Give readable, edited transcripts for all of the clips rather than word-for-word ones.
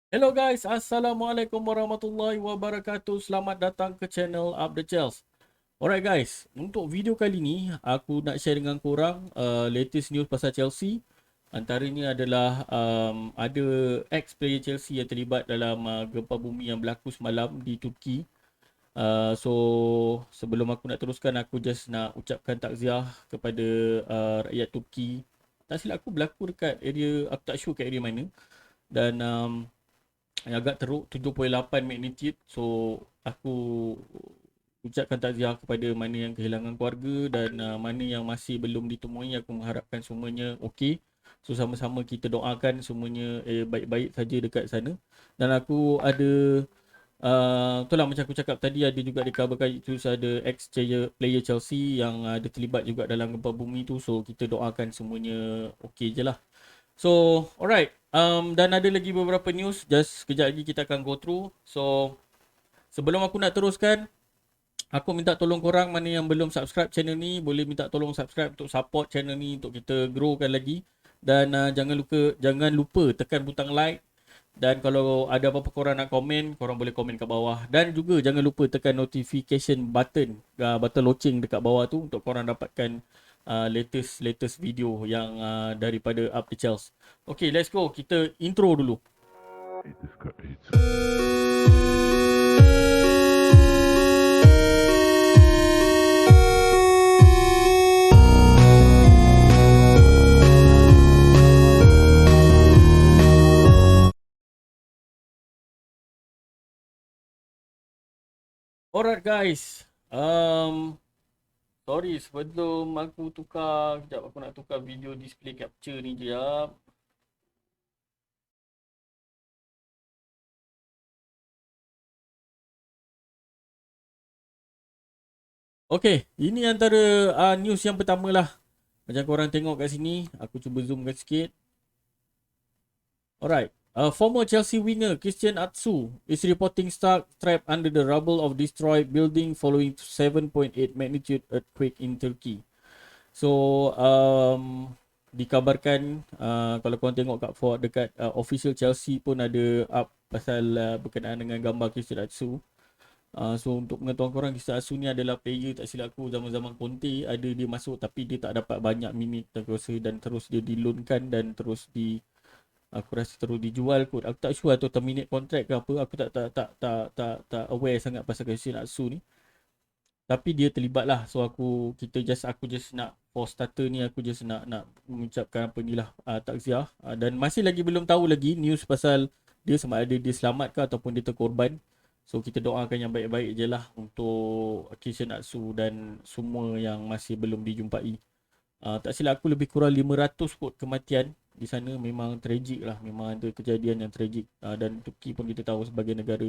Hello guys, Assalamualaikum warahmatullahi wabarakatuh. Selamat datang ke channel Up The Chels. Alright guys, untuk video kali ni aku nak share dengan korang latest news pasal Chelsea. Antaranya adalah ada ex-player Chelsea yang terlibat dalam gempa bumi yang berlaku semalam di Turki. So sebelum aku nak teruskan, aku just nak ucapkan takziah kepada rakyat Turki. Tak silap aku berlaku dekat area, aku tak sure kat area mana. Dan yang agak teruk 7.8 magnitude. So aku ucapkan takziah kepada mana yang kehilangan keluarga dan mana yang masih belum ditemui. Aku mengharapkan semuanya okey. So sama-sama kita doakan semuanya baik-baik saja dekat sana. Dan aku ada itulah macam aku cakap tadi, ada juga dikabarkan itu ada ex-player Chelsea yang ada terlibat juga dalam gempa bumi tu. So kita doakan semuanya okey je lah. So, alright. Dan ada lagi beberapa news. Just sekejap lagi kita akan go through. So, sebelum aku nak teruskan, aku minta tolong korang mana yang belum subscribe channel ni, boleh minta tolong subscribe untuk support channel ni untuk kita growkan lagi. Dan jangan lupa tekan butang like. Dan kalau ada apa-apa korang nak komen, korang boleh komen kat bawah. Dan juga jangan lupa tekan notification button, button loceng dekat bawah tu untuk korang dapatkan latest video yang daripada Up The Chels. Okay, let's go. Kita intro dulu. Alright guys. Sorry sebelum aku tukar, sekejap aku nak tukar video display capture ni jap. Okay, ini antara news yang pertama lah. Macam korang tengok kat sini, aku cuba zoomkan sikit. Alright. Former Chelsea winger Christian Atsu is reporting stuck trapped under the rubble of destroyed building following 7.8 magnitude earthquake in Turkey. So, dikabarkan kalau korang tengok kat dekat official Chelsea pun ada up pasal berkenaan dengan gambar Christian Atsu. So untuk pengetahuan korang, Christian Atsu ni adalah player, tak silap aku, zaman-zaman Conte ada dia masuk tapi dia tak dapat banyak minit dan terus dia dilunkan dan terus aku rasa terus dijual kot. Aku tak sure atau terminate contract ke apa. Aku tak aware sangat pasal Christian Atsu ni. Tapi dia terlibat lah. So aku just nak, for starter ni aku just nak mengucapkan apa ni lah, takziah. Dan masih lagi belum tahu lagi news pasal dia, sama ada dia selamat ke ataupun dia terkorban. So kita doakan yang baik-baik je lah untuk Christian Atsu dan semua yang masih belum dijumpai. Tak silap aku lebih kurang 500 kot kematian di sana. Memang tragik lah. Memang ada kejadian yang tragik. Dan Turki pun kita tahu sebagai negara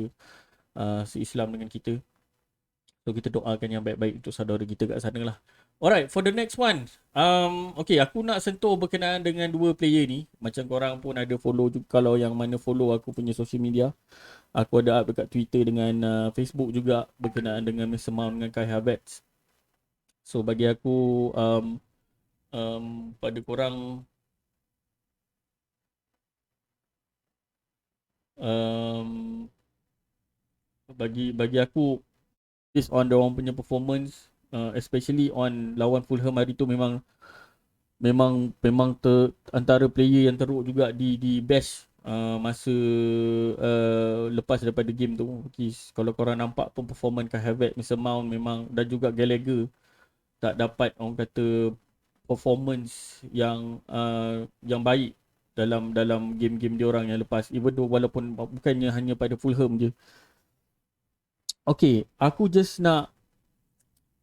se-Islam dengan kita. So kita doakan yang baik-baik untuk saudara kita kat sana lah. Alright, for the next one. Okay, aku nak sentuh berkenaan dengan dua player ni. Macam korang pun ada follow juga. Kalau yang mana follow aku punya social media, aku ada up dekat Twitter dengan Facebook juga berkenaan dengan Mason Mount dengan Kai Havertz. So bagi aku, pada korang, um, bagi aku, based on dia orang punya performance, especially on lawan Fulham hari tu, memang memang antara player yang teruk juga di bash masa lepas daripada game tu. Kalau korang nampak pun performance Kai Havertz, Mason Mount memang, dan juga Gallagher tak dapat orang kata performance yang baik dalam dalam game-game dia orang yang lepas, even though walaupun bukannya hanya pada Fulham je. Okay, aku just nak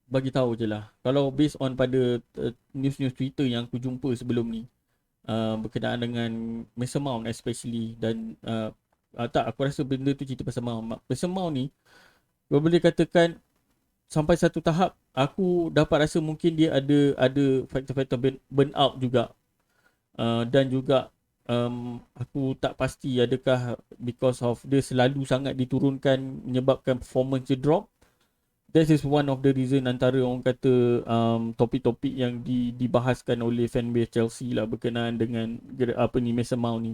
bagi tahu je lah, kalau based on pada news-news Twitter yang aku jumpa sebelum ni, berkenaan dengan Mason Mount especially, dan tak, aku rasa benda tu cerita pasal Mount. Mason Mount ni, kau boleh katakan sampai satu tahap aku dapat rasa mungkin dia ada faktor-faktor burn out juga. Dan juga aku tak pasti adakah because of dia selalu sangat diturunkan menyebabkan performance dia drop. That is one of the reason, antara orang kata topik-topik yang dibahaskan oleh fanbase Chelsea lah berkenaan dengan apa ni, Mason Mount ni.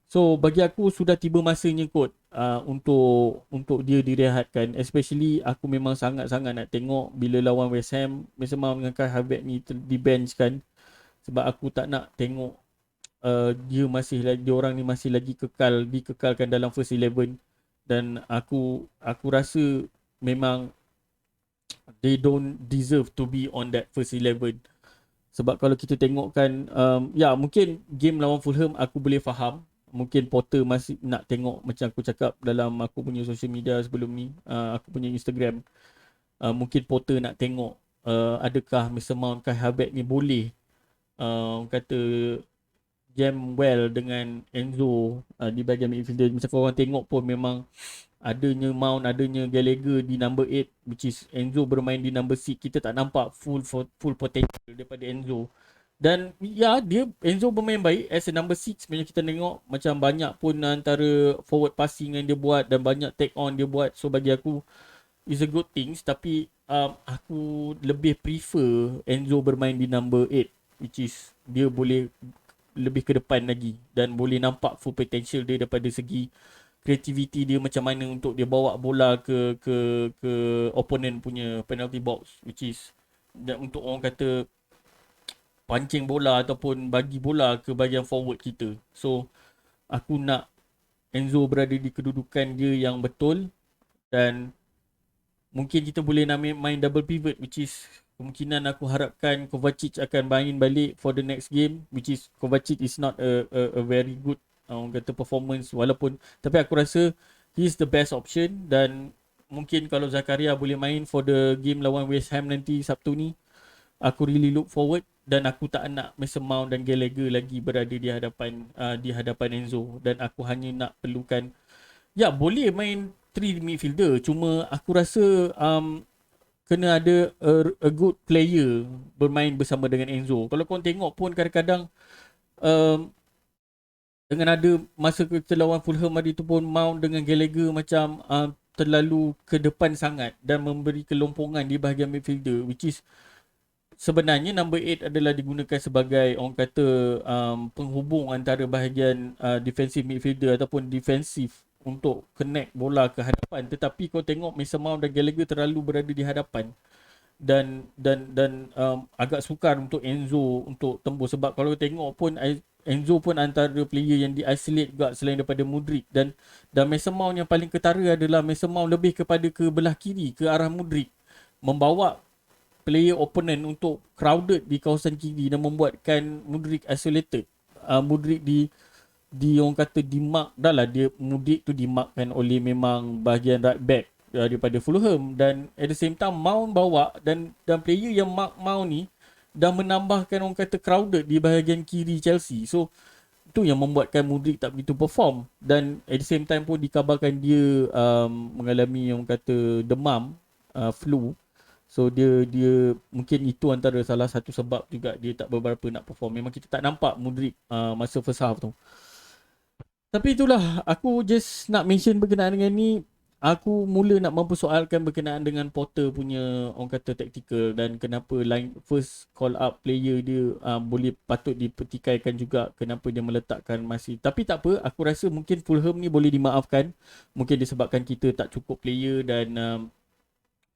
So bagi aku sudah tiba masanya kot untuk dia direhatkan. Especially aku memang sangat-sangat nak tengok bila lawan West Ham, Mason Mount dengan Kai Havertz ni di-bench kan. Sebab aku tak nak tengok dia masih lagi, dia orang ni masih lagi dikekalkan dalam first 11. Dan aku rasa memang they don't deserve to be on that first 11. Sebab kalau kita tengok kan, ya mungkin game lawan Fulham aku boleh faham. Mungkin Potter masih nak tengok, macam aku cakap dalam aku punya social media sebelum ni, aku punya Instagram. Mungkin Potter nak tengok adakah Mason Mount, Kai Havertz ni boleh kata jam well dengan Enzo di bahagian midfielder. Macam korang tengok pun memang adanya Mount, adanya Gallagher di number 8, which is Enzo bermain di number 6. Kita tak nampak full potential daripada Enzo. Dan ya, dia Enzo bermain baik as a number 6. Sebenarnya kita tengok macam banyak pun antara forward passing yang dia buat dan banyak take on dia buat. So bagi aku is a good things. Tapi aku lebih prefer Enzo bermain di number 8, which is dia boleh lebih ke depan lagi dan boleh nampak full potential dia daripada segi kreativiti dia, macam mana untuk dia bawa bola ke opponent punya penalty box, which is dan untuk orang kata pancing bola ataupun bagi bola ke bahagian forward kita. So aku nak Enzo berada di kedudukan dia yang betul. Dan mungkin kita boleh nak main double pivot, which is kemungkinan aku harapkan Kovacic akan main balik for the next game, which is Kovacic is not a very good orang kata performance, walaupun, tapi aku rasa he is the best option. Dan mungkin kalau Zakaria boleh main for the game lawan West Ham nanti Sabtu ni, aku really look forward. Dan aku tak nak Mason Mount dan Gallagher lagi berada di hadapan Enzo. Dan aku hanya nak perlukan, ya boleh main 3 midfielder, cuma aku rasa kena ada a good player bermain bersama dengan Enzo. Kalau kau tengok pun kadang-kadang um, dengan ada masa kita lawan Fulham hari tu pun, Mount dengan Gallagher macam terlalu ke depan sangat dan memberi kelompongan di bahagian midfielder, which is sebenarnya number 8 adalah digunakan sebagai orang kata penghubung antara bahagian defensive midfielder ataupun defensif untuk connect bola ke hadapan. Tetapi kau tengok Mason Mount dan Gallagher terlalu berada di hadapan dan agak sukar untuk Enzo untuk tembus. Sebab kalau tengok pun Enzo pun antara player yang di-isolate juga selain daripada Mudryk. Dan Mason Mount yang paling ketara adalah Mason Mount lebih kepada ke belah kiri, ke arah Mudryk, membawa player opponent untuk crowded di kawasan kiri dan membuatkan Mudryk isolated. Mudryk di orang kata di mark dah lah, dia Mudryk tu di markkan oleh memang bahagian right back daripada Fulham. Dan at the same time Mount bawa dan player yang mark Mount ni dah menambahkan orang kata crowded di bahagian kiri Chelsea. So itu yang membuatkan Mudryk tak begitu perform. Dan at the same time pun dikabarkan dia mengalami orang kata demam, flu. So dia mungkin itu antara salah satu sebab juga dia tak beberapa nak perform. Memang kita tak nampak Mudryk masa first half tu. Tapi itulah, aku just nak mention berkenaan dengan ni. Aku mula nak mempersoalkan berkenaan dengan Potter punya orang kata tactical, dan kenapa line first call up player dia boleh patut dipertikaikan juga, kenapa dia meletakkan masih. Tapi tak apa, aku rasa mungkin Fulham ni boleh dimaafkan. Mungkin disebabkan kita tak cukup player dan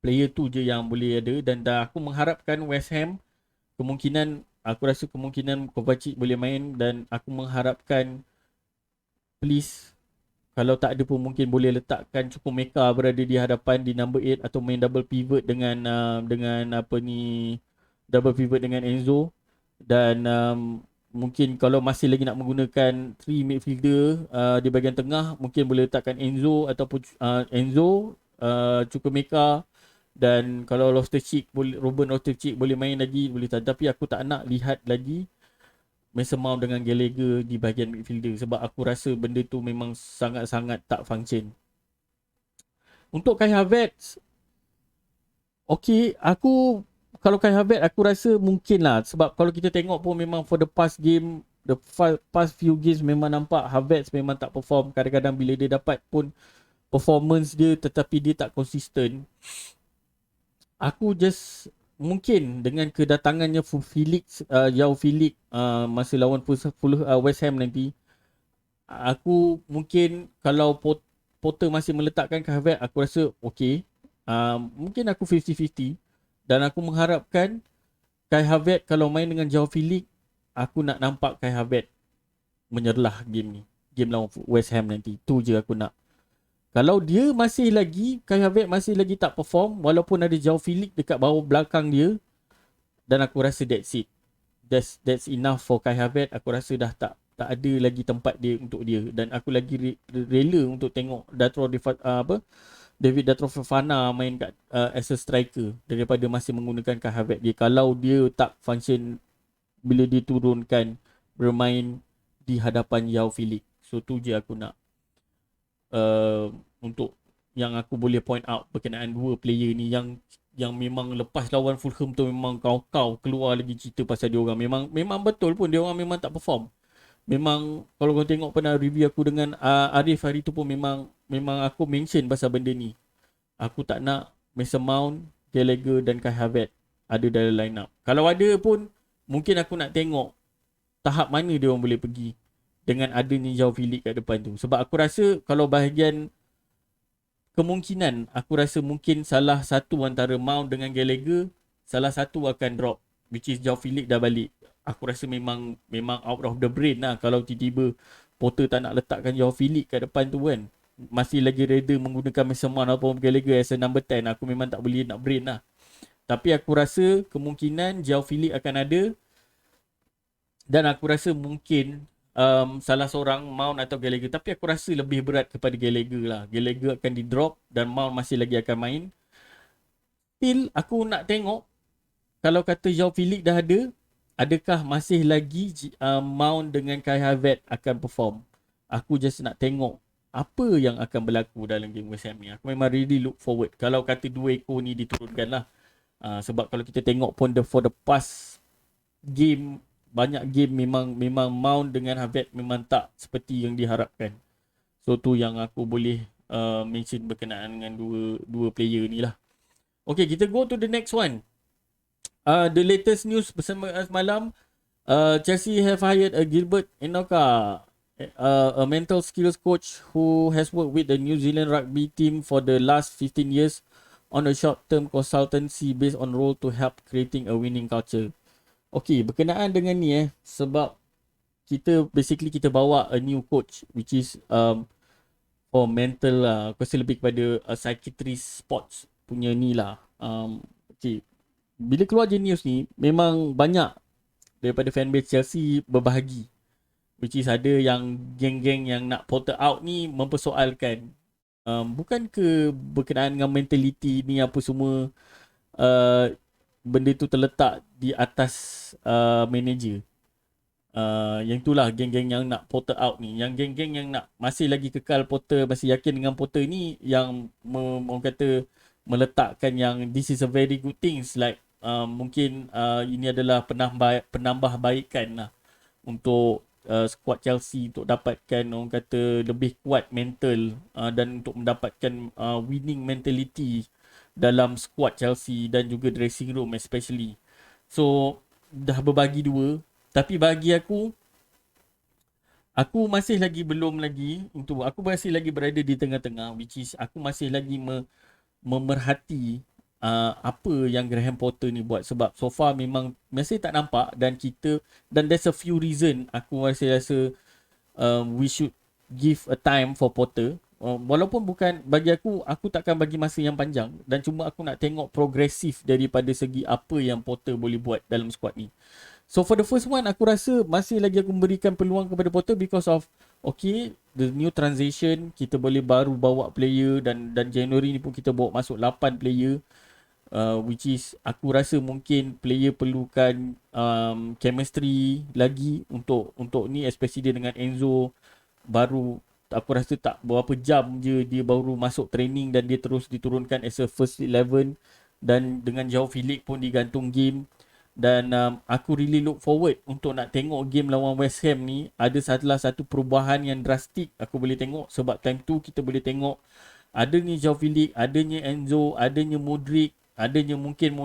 player tu je yang boleh ada. Dan aku mengharapkan West Ham, aku rasa kemungkinan Kovacic boleh main. Dan aku mengharapkan, please, kalau tak ada pun mungkin boleh letakkan Chukwuemeka berada di hadapan di number 8, atau main double pivot dengan apa ni, double pivot dengan Enzo. Dan mungkin kalau masih lagi nak menggunakan 3 midfielder di bahagian tengah, mungkin boleh letakkan Enzo ataupun Chukwuemeka. Dan kalau Ruben Loftus-Cheek boleh main lagi, boleh tak. Tapi aku tak nak lihat lagi Mason Mount dengan Gallagher di bahagian midfielder, sebab aku rasa benda tu memang sangat-sangat tak function. Untuk Kai Havertz, kalau Kai Havertz aku rasa mungkin lah, sebab kalau kita tengok pun memang for the past few games memang nampak Havertz memang tak perform. Kadang-kadang bila dia dapat pun performance dia, tetapi dia tak konsisten. Aku just mungkin dengan kedatangannya João Felix masa lawan West Ham nanti, aku mungkin kalau Potter masih meletakkan Kai Havertz, aku rasa okey. Mungkin aku 50-50 dan aku mengharapkan Kai Havertz kalau main dengan Joao Felix, aku nak nampak Kai Havertz menyerlah game ni. Game lawan West Ham nanti. Tu je aku nak. Kalau dia masih lagi, Kai Havertz masih lagi tak perform, walaupun ada Joao Felix dekat bawah belakang dia, dan aku rasa that's it. That's enough for Kai Havertz. Aku rasa dah tak ada lagi tempat dia untuk dia, dan aku lagi rela untuk tengok David Datro Fofana main kat as a striker daripada masih menggunakan Kai Havertz dia. Kalau dia tak function bila diturunkan bermain di hadapan Joao Felix. So tu je aku nak untuk yang aku boleh point out berkenaan dua player ni yang memang lepas lawan Fulham tu memang kau keluar lagi cerita pasal dia orang. Memang betul pun dia orang memang tak perform. Memang kalau kau tengok pernah review aku dengan Arif hari tu pun memang aku mention pasal benda ni. Aku tak nak Mason Mount, Gallagher dan Kai Havertz ada dalam line up. Kalau ada pun mungkin aku nak tengok tahap mana dia orang boleh pergi dengan adanya Joao Felix kat depan tu. Sebab aku rasa kalau bahagian kemungkinan, aku rasa mungkin salah satu antara Mount dengan Gallagher, salah satu akan drop, which is Joao Felix dah balik. Aku rasa memang out of the brain lah kalau tiba-tiba Potter tak nak letakkan Joao Felix kat depan tu kan. Masih lagi reda menggunakan Mason Mount ataupun Gallagher as a number 10. Aku memang tak boleh nak brain lah. Tapi aku rasa kemungkinan Joao Felix akan ada, dan aku rasa mungkin salah seorang Mount atau Gallagher. Tapi aku rasa lebih berat kepada Gallagher lah. Gallagher akan di drop dan Mount masih lagi akan main. Still aku nak tengok kalau kata Joao Felix dah ada, adakah masih lagi Mount dengan Kai Havertz akan perform. Aku just nak tengok apa yang akan berlaku dalam game West Ham ni. Aku memang really look forward kalau kata dua ekor ni diturunkan lah. Sebab kalau kita tengok pun for the past game, banyak game memang Mount dengan Havertz memang tak seperti yang diharapkan. So tu yang aku boleh mention berkenaan dengan dua player ni lah. Okay, kita go to the next one. The latest news bersama semalam, Chelsea have hired a Gilbert Enoka, a mental skills coach who has worked with the New Zealand rugby team for the last 15 years on a short-term consultancy based on role to help creating a winning culture. Okay, berkenaan dengan ni sebab kita bawa a new coach which is for mental lah. Aku rasa lebih kepada psychiatrist sports punya ni lah. Okay, bila keluar je news ni, memang banyak daripada fanbase Chelsea berbahagi. Which is ada yang geng-geng yang nak Potter out ni mempersoalkan bukan ke berkenaan dengan mentality ni apa semua, benda tu terletak di atas manager. Yang itulah geng-geng yang nak Potter out ni. Yang geng-geng yang nak masih lagi kekal Potter, masih yakin dengan Potter ni, yang orang kata meletakkan yang this is a very good things, like mungkin ini adalah penambahbaikan lah untuk squad Chelsea untuk dapatkan orang kata lebih kuat mental dan untuk mendapatkan winning mentality dalam squad Chelsea dan juga dressing room especially. So dah berbagi dua, tapi bagi aku masih lagi belum lagi untuk aku masih lagi berada di tengah-tengah, which is aku masih lagi memerhati apa yang Graham Potter ni buat. Sebab so far memang masih tak nampak, dan there's a few reason aku masih rasa we should give a time for Potter. Walaupun bukan, bagi aku takkan bagi masa yang panjang, dan cuma aku nak tengok progresif daripada segi apa yang Potter boleh buat dalam squad ni. So for the first one, aku rasa masih lagi aku memberikan peluang kepada Potter because of okay, the new transition, kita boleh baru bawa player, dan January ni pun kita bawa masuk 8 player, which is aku rasa mungkin player perlukan chemistry lagi untuk ni, especially dia dengan Enzo. Baru aku rasa tak berapa jam je dia baru masuk training dan dia terus diturunkan as a first 11, dan dengan Joao Felix pun digantung game. Dan aku really look forward untuk nak tengok game lawan West Ham ni. Ada salah satu perubahan yang drastik aku boleh tengok, sebab time tu kita boleh tengok adanya Joao Felix, adanya Enzo, adanya Modric, adanya mungkin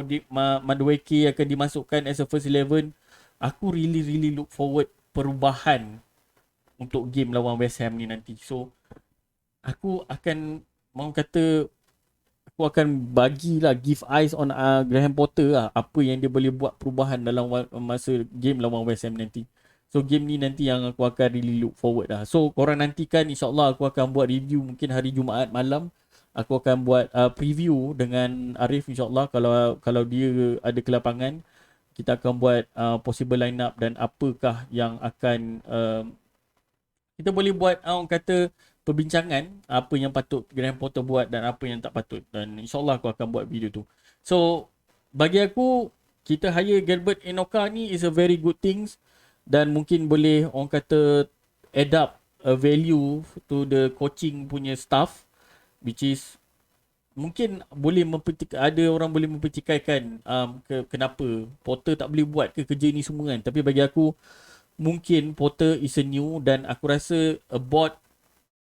Madueke akan dimasukkan as a first 11. Aku really look forward perubahan untuk game lawan West Ham ni nanti. So aku akan, mau kata, aku akan bagilah give eyes on Graham Potter lah, apa yang dia boleh buat perubahan dalam masa game lawan West Ham nanti. So game ni nanti yang aku akan really look forward lah. So korang nantikan, insyaAllah aku akan buat review mungkin hari Jumaat malam. Aku akan buat preview dengan Arif, insyaAllah, kalau dia ada ke lapangan. Kita akan buat possible line up dan apakah yang akan kita boleh buat, orang kata, perbincangan apa yang patut Graham Potter buat dan apa yang tak patut, dan insyaAllah aku akan buat video tu. So bagi aku, kita hire Gilbert Enoka ni is a very good things, dan mungkin boleh, orang kata, add up a value to the coaching punya staff, which is mungkin boleh ada orang boleh mempertikaikan kenapa Potter tak boleh buat ke kerja ni semua kan. Tapi bagi aku, mungkin Potter is a new, dan aku rasa a board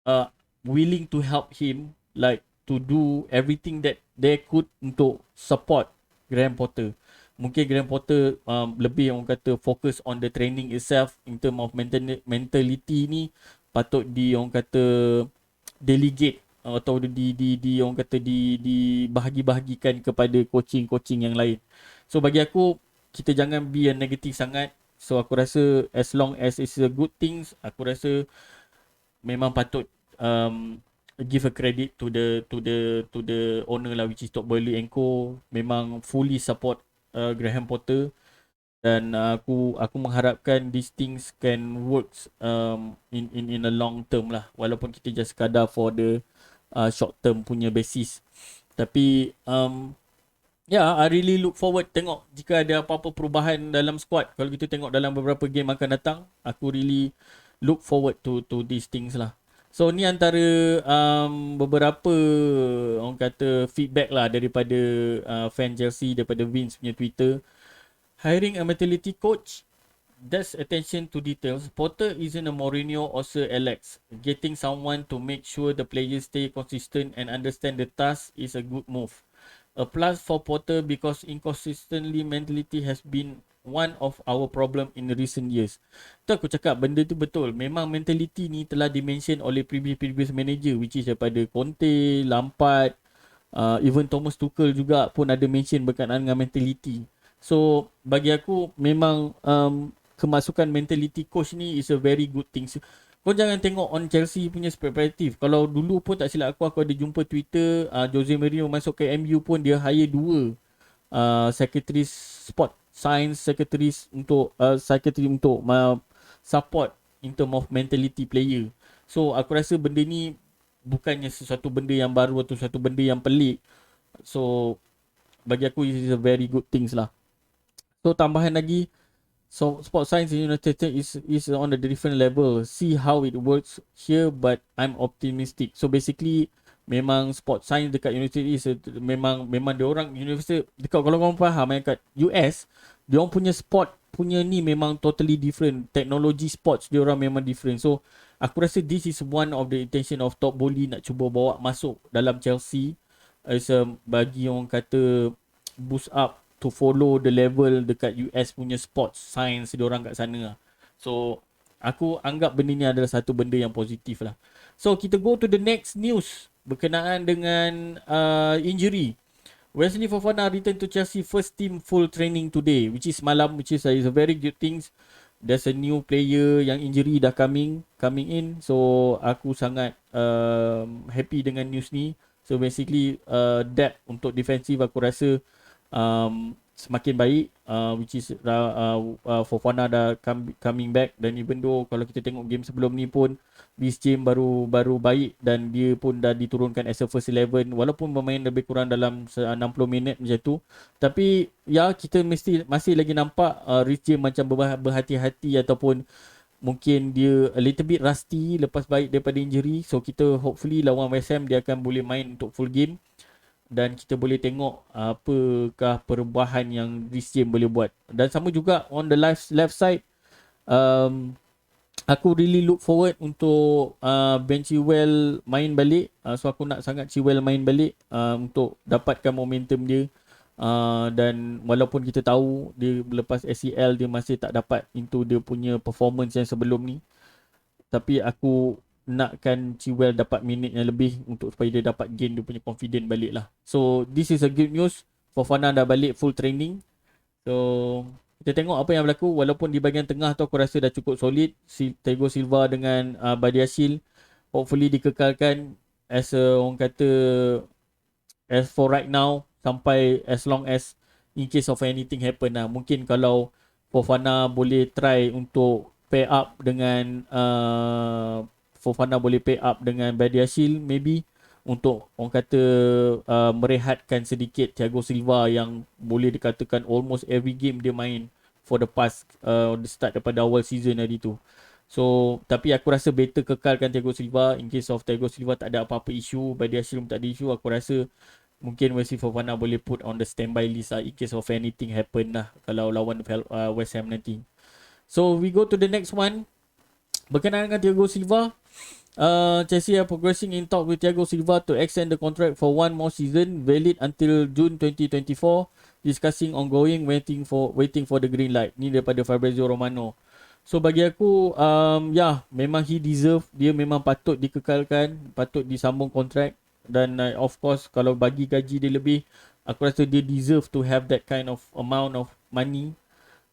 uh, willing to help him, like to do everything that they could untuk support Graham Potter. Mungkin Graham Potter lebih, orang kata, fokus on the training itself. In term of mentality ni patut orang kata delegate, atau orang kata dibahagi-bahagikan kepada coaching-coaching yang lain. So bagi aku, kita jangan be a negative sangat. So aku rasa as long as it's a good things, aku rasa memang patut give a credit to the owner lah, which is Todd Boehly and Co. Memang fully support Graham Potter, dan aku mengharapkan these things can works in a long term lah, walaupun kita just sekadar for the short term punya basis. Tapi I really look forward tengok jika ada apa-apa perubahan dalam squad. Kalau kita tengok dalam beberapa game akan datang, aku really look forward to these things lah. So ni antara beberapa, orang kata, feedback lah daripada fan Chelsea, daripada Vince punya Twitter. Hiring a mentality coach, that's attention to details. Potter isn't a Mourinho or Sir Alex. Getting someone to make sure the players stay consistent and understand the task is a good move. A plus for Potter because inconsistently mentality has been one of our problem in recent years. Tu aku cakap, benda tu betul. Memang mentality ni telah dimention oleh previous manager, which is daripada Conte, Lampard, even Thomas Tuchel juga pun ada mention berkenaan dengan mentality. So bagi aku, memang kemasukan mentality coach ni is a very good thing. Kau jangan tengok on Chelsea punya perspektif. Kalau dulu pun tak silap aku ada jumpa Twitter, Jose Mourinho masuk ke MU pun dia hire 2 secretary sport science, secretary untuk support in term of mentality player. So aku rasa benda ni bukannya sesuatu benda yang baru atau sesuatu benda yang pelik. So bagi aku it is a very good things lah. So tambahan lagi, so sport science in United States is on a different level. See how it works here, but I'm optimistic. So basically, memang sport science dekat university is memang dia orang university dekat, kalau korang faham kat US, dia orang punya sport punya ni memang totally different. Teknologi sports dia orang memang different. So aku rasa this is one of the intention of Todd Boehly nak cuba bawa masuk dalam Chelsea as bagi, orang kata, boost up to follow the level dekat US punya sports science dia orang kat sana lah. So aku anggap benda ni adalah satu benda yang positif lah. So kita go to the next news berkenaan dengan injury. Wesley Fofana return to Chelsea first team full training today, which is malam, which is a very good things. There's a new player yang injury dah coming in. So aku sangat happy dengan news ni. So basically depth untuk defensive aku rasa semakin baik, which is Fofana dah coming back. Dan even though kalau kita tengok game sebelum ni pun Reece James baru baik, dan dia pun dah diturunkan as a first 11 walaupun bermain lebih kurang dalam 60 minit macam tu. Tapi ya, kita masih lagi nampak Reece James macam berhati-hati, ataupun mungkin dia a little bit rusty lepas baik daripada injury. So kita hopefully lawan West Ham dia akan boleh main untuk full game, dan kita boleh tengok apakah perubahan yang Reece James boleh buat. Dan sama juga on the left side, aku really look forward untuk Ben Chilwell main balik. So aku nak sangat Chilwell main balik untuk dapatkan momentum dia. Dan walaupun kita tahu dia lepas ACL dia masih tak dapat into dia punya performance yang sebelum ni. Tapi aku nakkan Chilwell dapat minit yang lebih untuk supaya dia dapat gain dia punya confidence balik lah. So this is a good news. Fofana dah balik full training. So kita tengok apa yang berlaku. Walaupun di bahagian tengah tu aku rasa dah cukup solid. Thiago Silva dengan Badiashile hopefully dikekalkan as a, orang kata, as for right now, sampai as long as in case of anything happen lah. Mungkin kalau Fofana boleh try untuk pair up dengan Fofana boleh pair up dengan Badiashile maybe, untuk orang kata merehatkan sedikit Thiago Silva yang boleh dikatakan almost every game dia main for the past the start daripada awal season tadi tu. So tapi aku rasa better kekalkan Thiago Silva. In case of Thiago Silva tak ada apa-apa isu, Badiashile tak ada isu, aku rasa mungkin Wesley Fofana boleh put on the standby list lah in case of anything happen lah kalau lawan West Ham nanti. So we go to the next one. Berkenaan dengan Thiago Silva, Chelsea are progressing in talk with Thiago Silva to extend the contract for one more season, valid until June 2024. Discussing ongoing, waiting for the green light. Ni daripada Fabrizio Romano. So bagi aku, memang he deserve. Dia memang patut dikekalkan, patut disambung kontrak. Dan of course, kalau bagi gaji dia lebih, aku rasa dia deserve to have that kind of amount of money.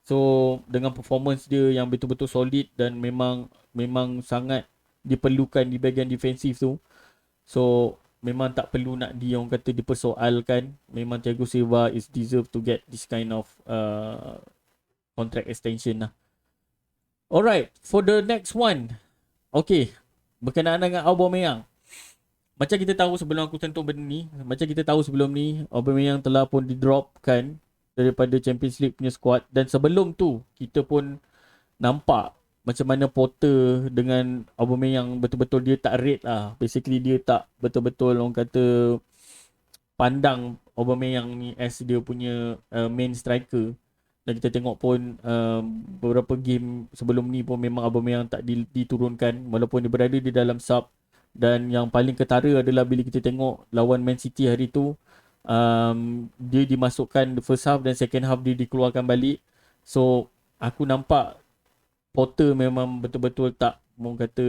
So dengan performance dia yang betul-betul solid dan memang sangat diperlukan di bahagian defensif tu. So memang tak perlu nak orang kata dipersoalkan. Memang Thiago Silva is deserve to get this kind of contract extension lah. Alright, for the next one. Okay, berkenaan dengan Aubameyang. Macam kita tahu sebelum aku tentu benda ni, macam kita tahu sebelum ni, Aubameyang telah pun di-dropkan daripada Champions League punya squad. Dan sebelum tu, kita pun nampak macam mana Potter dengan Aubameyang betul-betul dia tak rate lah. Basically dia tak betul-betul orang kata pandang Aubameyang ni as dia punya main striker. Dan kita tengok pun beberapa game sebelum ni pun memang Aubameyang tak diturunkan walaupun dia berada di dalam sub. Dan yang paling ketara adalah bila kita tengok lawan Man City hari tu, dia dimasukkan the first half dan second half dia dikeluarkan balik. So aku nampak Potter memang betul-betul tak mau kata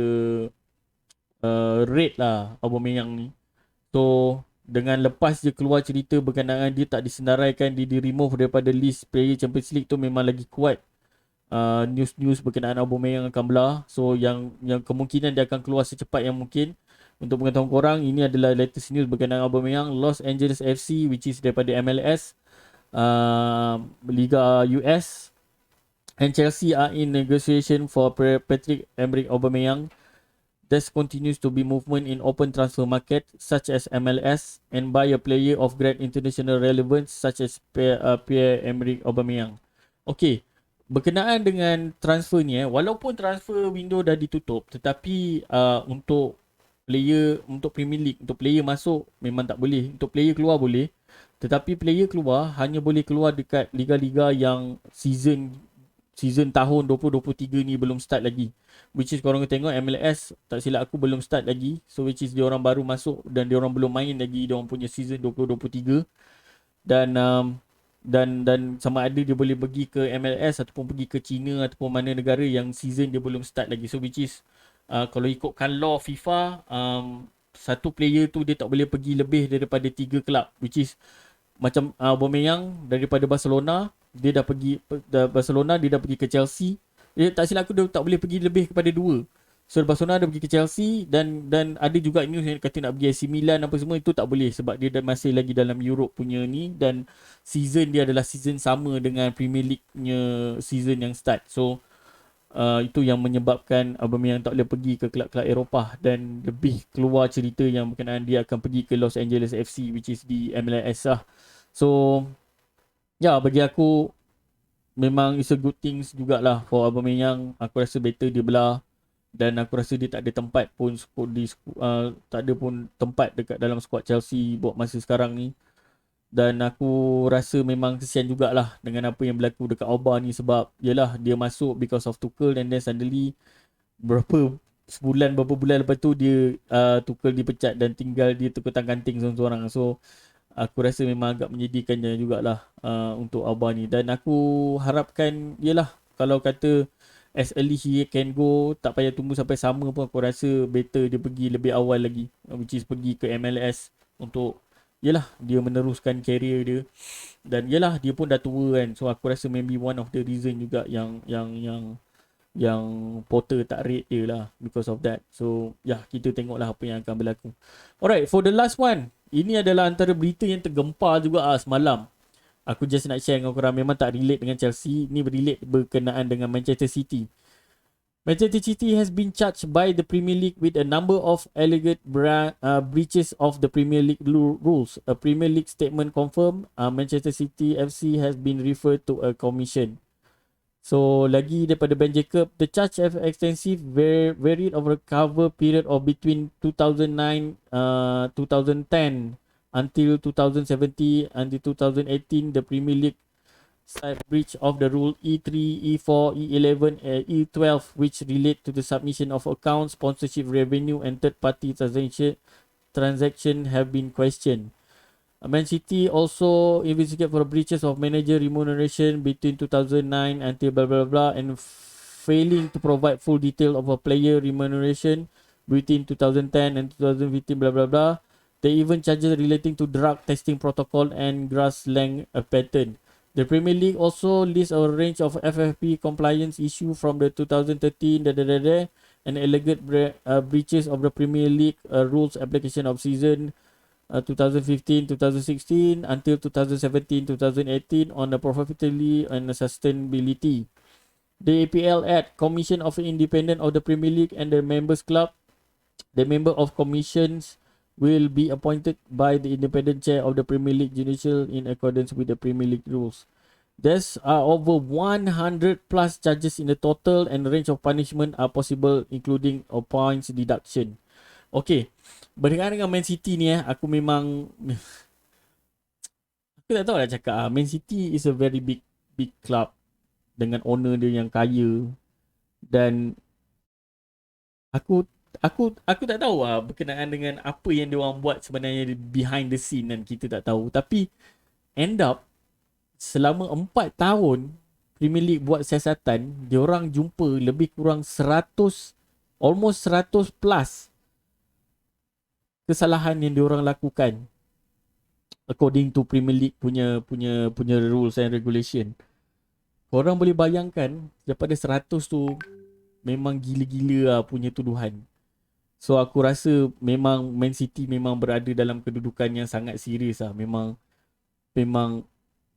rate lah Aubameyang ni. So dengan lepas dia keluar cerita berkenaan dia tak disenaraikan, dia di-remove daripada list player Champions League tu, memang lagi kuat news-news berkenaan Aubameyang akan belah. So yang kemungkinan dia akan keluar secepat yang mungkin. Untuk pengetahuan korang, ini adalah latest news berkenaan Aubameyang. Los Angeles FC, which is daripada MLS, Liga US, and Chelsea are in negotiation for Patrick-Emerick Aubameyang. There continues to be movement in open transfer market such as MLS and buy a player of great international relevance such as Pierre-Emerick Aubameyang. Okay, berkenaan dengan transfer ni, walaupun transfer window dah ditutup, tetapi untuk Premier League, untuk player masuk memang tak boleh. Untuk player keluar boleh. Tetapi player keluar hanya boleh keluar dekat liga-liga yang season tahun 2023 ni belum start lagi. Which is korang tengok MLS, tak silap aku, belum start lagi. So which is diorang baru masuk dan diorang belum main lagi diorang punya season 2023. Dan sama ada dia boleh pergi ke MLS ataupun pergi ke China ataupun mana negara yang season dia belum start lagi. So which is kalau ikutkan law FIFA, satu player tu dia tak boleh pergi lebih daripada 3 kelab, which is macam Aubameyang daripada Barcelona, dia dah pergi Barcelona, dia dah pergi ke Chelsea. Dia tak silap aku, dia tak boleh pergi lebih kepada 2. So Barcelona dah pergi ke Chelsea dan ada juga news yang kata nak pergi AC Milan apa semua, itu tak boleh sebab dia dah masih lagi dalam Europe punya ni dan season dia adalah season sama dengan Premier League punya season yang start. So itu yang menyebabkan Aubameyang tak boleh pergi ke kelab-kelab Eropah dan lebih keluar cerita yang berkenaan dia akan pergi ke Los Angeles FC, which is di MLS lah. So bagi aku memang it's a good things jugalah for Aubameyang. Aku rasa better dia belah dan aku rasa dia tak ada tempat pun tak ada pun tempat dekat dalam squad Chelsea buat masa sekarang ni. Dan aku rasa memang kesian jugalah dengan apa yang berlaku dekat Auba ni sebab yalah dia masuk because of Tuchel and then suddenly berapa bulan lepas tu dia Tuchel dipecat dan tinggal dia terkutang-kanting seorang-seorang. So aku rasa memang agak menyedihkannya jugalah untuk Auba ni. Dan aku harapkan yalah kalau kata as early he can go, tak payah tunggu sampai sama pun, aku rasa better dia pergi lebih awal lagi, which is pergi ke MLS untuk yelah dia meneruskan career dia. Dan yelah dia pun dah tua kan, so aku rasa maybe one of the reason juga yang Potter tak rate dia lah because of that. So yeah, kita tengoklah apa yang akan berlaku. Alright, for the last one, ini adalah antara berita yang tergempar juga semalam. Aku just nak share dengan korang, memang tak relate dengan Chelsea, ni relate berkenaan dengan Manchester City. Manchester City has been charged by the Premier League with a number of alleged breaches of the Premier League rules. A Premier League statement confirmed Manchester City FC has been referred to a commission. So, lagi daripada Ben Jacob, the charge have extensive varied over a cover period of between 2009, 2010 until 2017 until 2018. The Premier League side breach of the rule E3, E4, E11, and E12, which relate to the submission of accounts, sponsorship revenue, and third-party transaction have been questioned. Man City also investigate for breaches of manager remuneration between 2009 until blah blah blah and failing to provide full detail of a player remuneration between 2010 and 2015 blah blah blah. They even charges relating to drug testing protocol and grass length pattern. The Premier League also lists a range of FFP compliance issue from the 2013 and alleged breaches of the Premier League rules application of season 2015, 2016 until 2017, 2018 on the profitability and sustainability. The APL Act, Commission of Independent of the Premier League and the Members Club. The member of commissions will be appointed by the independent chair of the Premier League Judicial in accordance with the Premier League rules. There's over 100 plus charges in the total and range of punishment are possible including a points deduction. Okay, berkenaan dengan Man City ni aku memang aku tak tahu nak cakap Man City is a very big club dengan owner dia yang kaya, dan aku tak tahu berkenaan dengan apa yang dia orang buat sebenarnya behind the scene, dan kita tak tahu. Tapi end up selama 4 tahun Premier League buat siasatan, dia orang jumpa lebih kurang 100, almost 100 plus kesalahan yang diorang lakukan according to Premier League punya rules and regulation. Korang boleh bayangkan daripada 100 tu memang gila-gila punya tuduhan. So aku rasa memang Man City memang berada dalam kedudukan yang sangat serius memang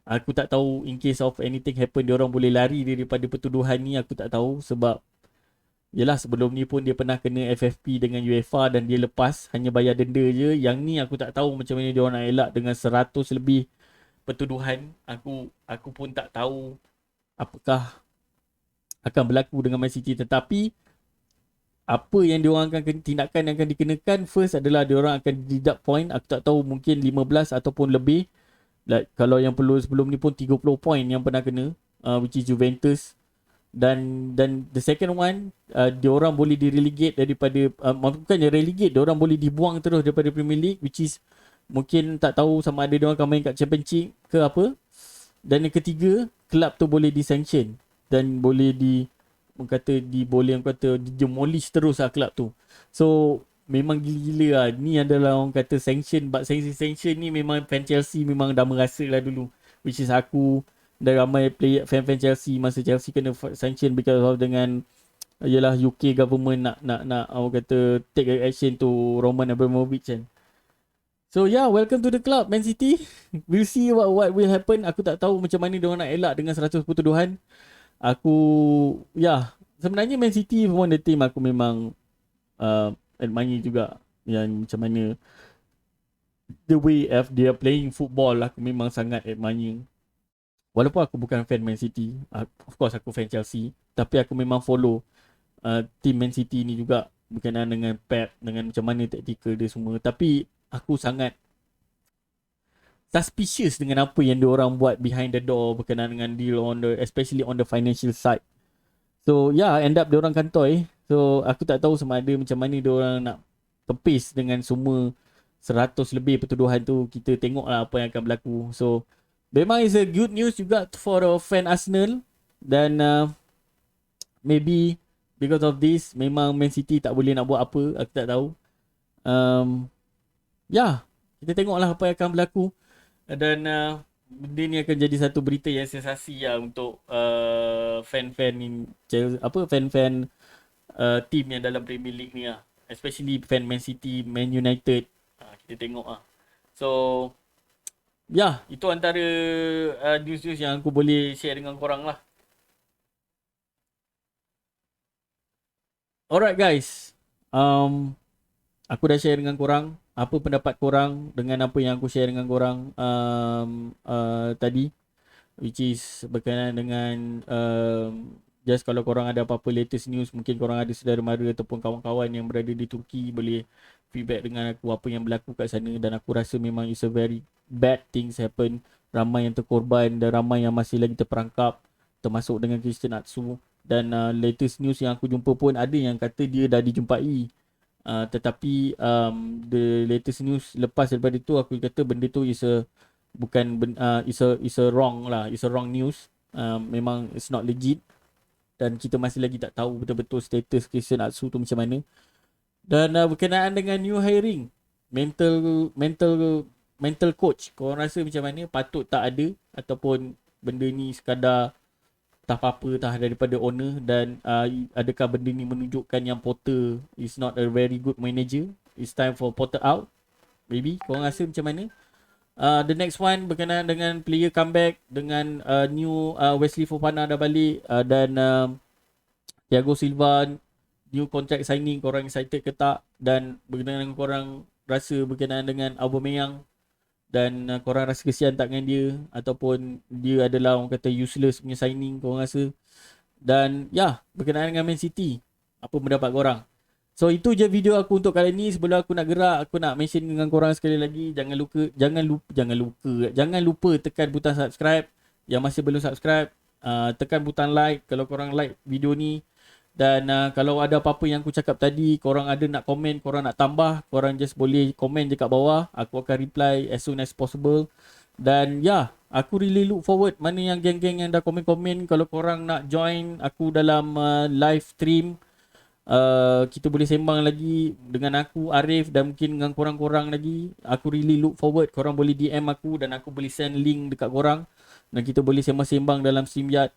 aku tak tahu in case of anything happen diorang boleh lari daripada pertuduhan ni, aku tak tahu. Sebab yelah sebelum ni pun dia pernah kena FFP dengan UEFA dan dia lepas, hanya bayar denda je. Yang ni aku tak tahu macam mana dia orang nak elak dengan 100 lebih pertuduhan. Aku pun tak tahu apakah akan berlaku dengan Man City. Tetapi apa yang dia orang akan tindakan yang akan dikenakan, first adalah dia orang akan deduct point. Aku tak tahu, mungkin 15 ataupun lebih. Like kalau yang perlu sebelum ni pun 30 point yang pernah kena, which is Juventus. Dan the second one, diorang boleh direlegate daripada bukannya relegate, diorang boleh dibuang terus daripada Premier League, which is mungkin tak tahu sama ada diorang akan main kat Championship ke apa. Dan yang ketiga, kelab tu boleh disanction dan boleh boleh demolish terus kelab tu. So memang gila-gila ni adalah orang kata sanction, but sanction ni memang fan Chelsea memang dah merasa lah dulu, which is aku dan ramai player fan Chelsea masa Chelsea kena sanction because of dengan ialah UK government nak orang kata take action to Roman Abramovich kan. So yeah, welcome to the club Man City. We'll see what will happen. Aku tak tahu macam mana diorang nak elak dengan 100 pertuduhan. Sebenarnya Man City one the team aku memang admire juga, yang macam mana the way they are playing football, aku memang sangat admire. Walaupun aku bukan fan Man City, of course aku fan Chelsea, tapi aku memang follow team Man City ni juga berkenaan dengan Pep, dengan macam mana taktikal dia semua. Tapi aku sangat suspicious dengan apa yang diorang buat behind the door berkenaan dengan deal especially on the financial side. So yeah, end up diorang kantoi. So aku tak tahu sama ada macam mana diorang nak tepis dengan semua 100 lebih pertuduhan tu. Kita tengoklah apa yang akan berlaku. So memang is a good news juga for fan Arsenal. Dan maybe because of this memang Man City tak boleh nak buat apa, aku tak tahu. Ya, kita tengoklah apa yang akan berlaku. Dan benda ni akan jadi satu berita yang sensasi lah untuk fan-fan fan-fan team yang dalam Premier League ni lah. Especially fan Man City, Man United. Kita tengok lah. So, ya, itu antara news-news yang aku boleh share dengan korang lah. Alright guys. Aku dah share dengan korang apa pendapat korang dengan apa yang aku share dengan korang tadi, which is berkenaan dengan just kalau korang ada apa-apa latest news, mungkin korang ada saudara mara ataupun kawan-kawan yang berada di Turki, boleh feedback dengan aku apa yang berlaku kat sana. Dan aku rasa memang it's a very bad things happen, ramai yang terkorban dan ramai yang masih lagi terperangkap, termasuk dengan Christian Atsu. Dan latest news yang aku jumpa pun ada yang kata dia dah dijumpai. Tetapi the latest news lepas daripada itu, aku kata benda tu is a bukan is a wrong lah, is a wrong news. Memang it's not legit dan kita masih lagi tak tahu betul-betul status Christian Atsu tu macam mana. Dan berkenaan dengan new hiring mental coach, korang rasa macam mana? Patut tak ada ataupun benda ni sekadar tak apa-apa tah daripada owner? Dan adakah benda ni menunjukkan yang Potter is not a very good manager? It's time for Potter out? Maybe. Korang rasa macam mana? The next one berkenaan dengan player comeback dengan new Wesley Fofana dah balik dan Thiago Silva new contract signing. Korang excited ke tak? Dan berkenaan dengan korang rasa berkenaan dengan Aubameyang, dan korang rasa kesian tak dengan dia ataupun dia adalah orang kata useless punya signing, korang rasa? Dan ya, berkenaan dengan Man City, apa pendapat korang? So itu je video aku untuk kali ni. Sebelum aku nak gerak, aku nak mention dengan korang sekali lagi, jangan lupa tekan butang subscribe. Yang masih belum subscribe, tekan butang like kalau korang like video ni. Dan kalau ada apa-apa yang aku cakap tadi, korang ada nak komen, korang nak tambah, korang just boleh komen je kat bawah. Aku akan reply as soon as possible. Dan ya, aku really look forward mana yang geng-geng yang dah komen-komen. Kalau korang nak join aku dalam live stream, kita boleh sembang lagi dengan aku, Arif, dan mungkin dengan korang-korang lagi. Aku really look forward. Korang boleh DM aku dan aku boleh send link dekat korang. Dan kita boleh sembang-sembang dalam StreamYard,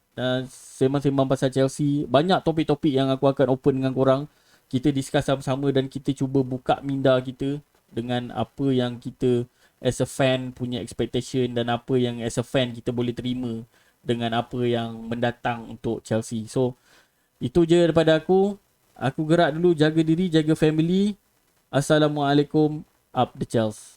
sembang-sembang pasal Chelsea. Banyak topik-topik yang aku akan open dengan korang. Kita discuss sama-sama dan kita cuba buka minda kita dengan apa yang kita as a fan punya expectation dan apa yang as a fan kita boleh terima dengan apa yang mendatang untuk Chelsea. So itu je daripada aku. Aku gerak dulu, jaga diri, jaga family. Assalamualaikum, up the Chelsea.